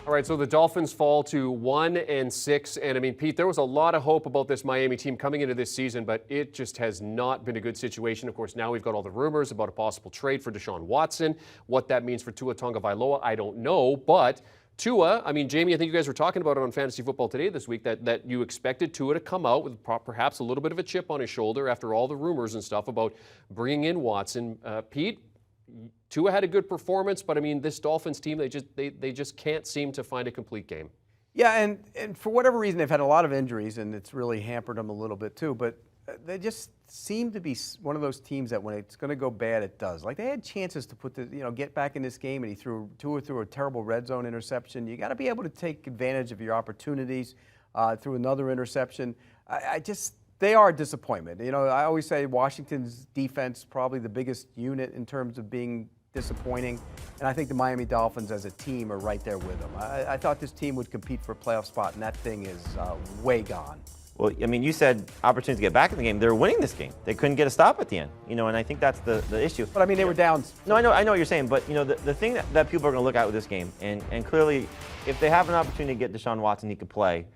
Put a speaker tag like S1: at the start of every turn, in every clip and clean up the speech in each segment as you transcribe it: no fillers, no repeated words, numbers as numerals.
S1: All right, so the Dolphins fall to 1-6, and I mean, Pete, there was a lot of hope about this Miami team coming into this season, but it just has not been a good situation. Of course, now we've got all the rumors about a possible trade for Deshaun Watson. What that means for Tua Tagovailoa, I don't know, but Tua, I mean, Jamie, I think you guys were talking about it on Fantasy Football Today this week, that you expected Tua to come out with perhaps a little bit of a chip on his shoulder after all the rumors and stuff about bringing in Watson. Pete, Tua had a good performance, but I mean, this Dolphins team, they just can't seem to find a complete game.
S2: Yeah, and for whatever reason, they've had a lot of injuries, and it's really hampered them a little bit too. But they just seem to be one of those teams that when it's going to go bad, it does. Like they had chances to get back in this game, and Tua threw a terrible red zone interception. You got to be able to take advantage of your opportunities through another interception. They are a disappointment. You know, I always say Washington's defense probably the biggest unit in terms of being disappointing, and I think the Miami Dolphins as a team are right there with them. I thought this team would compete for a playoff spot, and that thing is way gone.
S3: Well, I mean, you said opportunity to get back in the game. They were winning this game. They couldn't get a stop at the end, you know, and I think that's the issue.
S2: But I mean, they were down.
S3: No, I know what you're saying, but you know, the thing that people are going to look at with this game, and clearly, if they have an opportunity to get Deshaun Watson, he could play.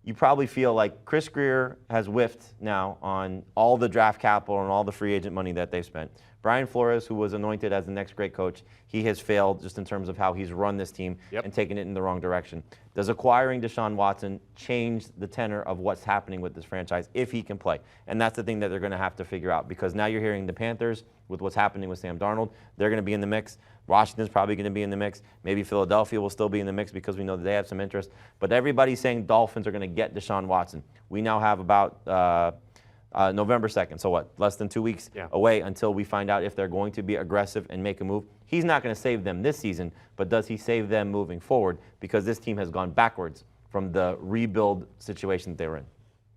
S3: You probably feel like Chris Greer has whiffed now on all the draft capital and all the free agent money that they've spent. Brian Flores, who was anointed as the next great coach, he has failed just in terms of how he's run this team and taken it in the wrong direction. Does acquiring Deshaun Watson change the tenor of what's happening with this franchise if he can play? And that's the thing that they're going to have to figure out, because now you're hearing the Panthers with what's happening with Sam Darnold. They're going to be in the mix. Washington's probably going to be in the mix. Maybe Philadelphia will still be in the mix because we know that they have some interest. But everybody's saying Dolphins are going to get Deshaun Watson. We now have about November 2nd, so what, less than 2 weeks away until we find out if they're going to be aggressive and make a move. He's not going to save them this season, but does he save them moving forward? Because this team has gone backwards from the rebuild situation that they were in.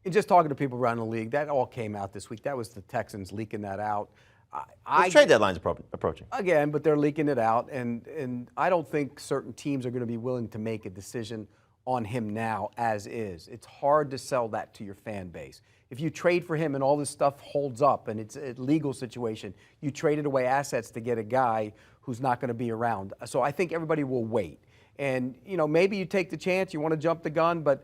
S2: And just talking to people around the league, that all came out this week. That was the Texans leaking that out.
S3: The trade deadline's approaching.
S2: Again, but they're leaking it out, and I don't think certain teams are going to be willing to make a decision on him now as is. It's hard to sell that to your fan base. If you trade for him and all this stuff holds up and it's a legal situation, you traded away assets to get a guy who's not going to be around. So I think everybody will wait. And, you know, maybe you take the chance, you want to jump the gun, but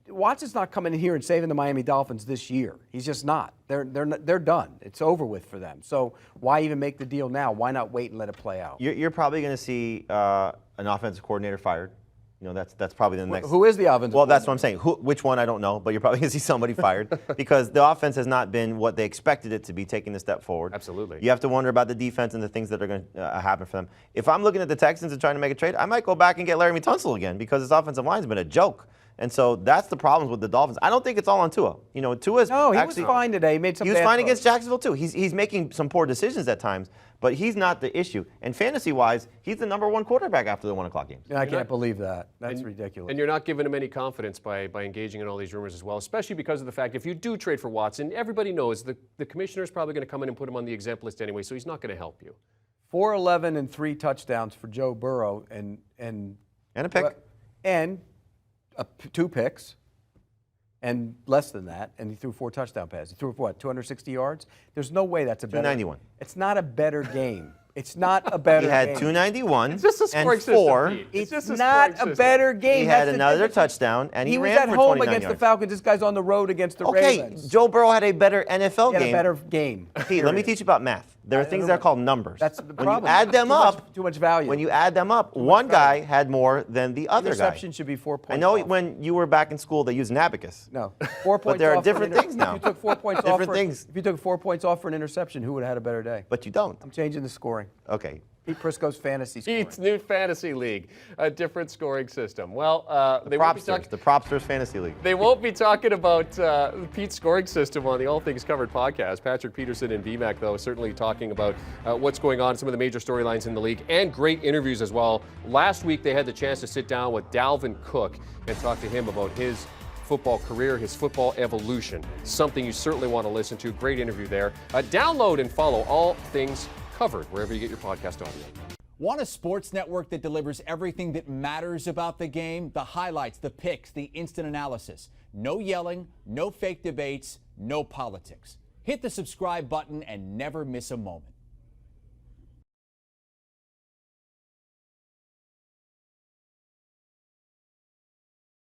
S2: Watson's not coming in here and saving the Miami Dolphins this year. He's just not. They're done. It's over with for them. So why even make the deal now? Why not wait and let it play out?
S3: You're probably going to see an offensive coordinator fired. You know, that's probably the next.
S2: Who is the offensive?
S3: Well, that's what I'm saying. Which one, I don't know, but you're probably going to see somebody fired because the offense has not been what they expected it to be, taking a step forward.
S1: Absolutely.
S3: You have to wonder about the defense and the things that are going to happen for them. If I'm looking at the Texans and trying to make a trade, I might go back and get Larry Tunsil again because his offensive line has been a joke. And so that's the problems with the Dolphins. I don't think it's all on Tua. You know, Tua's
S2: no, he
S3: actually,
S2: was fine today. He made some.
S3: He was
S2: bad
S3: fine
S2: throws.
S3: against Jacksonville too. He's making some poor decisions at times, but he's not the issue. And fantasy-wise, he's the #1 quarterback after the 1 o'clock games.
S2: I can't believe that. That's ridiculous.
S1: And you're not giving him any confidence by engaging in all these rumors as well, especially because of the fact if you do trade for Watson, everybody knows the commissioner's probably going to come in and put him on the exempt list anyway, so he's not going to help you.
S2: 411 and 3 touchdowns for Joe Burrow and
S3: a pick.
S2: And 2 picks. And less than that, and he threw 4 touchdown passes. He threw, what, 260 yards? There's no way that's a better
S3: 291.
S2: It's not a better game. It's not a better game.
S3: He had 291
S1: it's just a scoring
S3: and 4.
S1: System,
S2: it's not a better game.
S3: He had another touchdown, and he ran
S2: was at
S3: for
S2: home
S3: 29
S2: against
S3: yards.
S2: the Falcons. This guy's on the road against the Ravens.
S3: Okay, Joe Burrow had a better NFL game.
S2: He had a better game.
S3: Pete, let me teach you about math. There are things that are called numbers.
S2: That's the problem.
S3: When you add them up,
S2: too much value.
S3: When you add them up, one guy had more than the other guy.
S2: Interception should be 4 points.
S3: I know
S2: off.
S3: when you were back in school, they used an abacus.
S2: No, 4 points.
S3: But there are
S2: off
S3: different things now.
S2: If you took 4 points off
S3: Different things.
S2: If you took 4 points off for an interception, who would have had a better day?
S3: But you don't.
S2: I'm changing the scoring.
S3: Okay.
S2: Pete Prisco's fantasy scoring.
S1: Pete's new fantasy league, a different scoring system. Well,
S3: the Propsters Fantasy League.
S1: They won't be talking about Pete's scoring system on the All Things Covered podcast. Patrick Peterson and VMAC, though, certainly talking about what's going on, some of the major storylines in the league, and great interviews as well. Last week, they had the chance to sit down with Dalvin Cook and talk to him about his football career, his football evolution. Something you certainly want to listen to. Great interview there. Download and follow All Things Covered wherever you get your podcast audio.
S4: Want a sports network that delivers everything that matters about the game? The highlights, the picks, the instant analysis. No yelling, no fake debates, no politics. Hit the subscribe button and never miss a moment.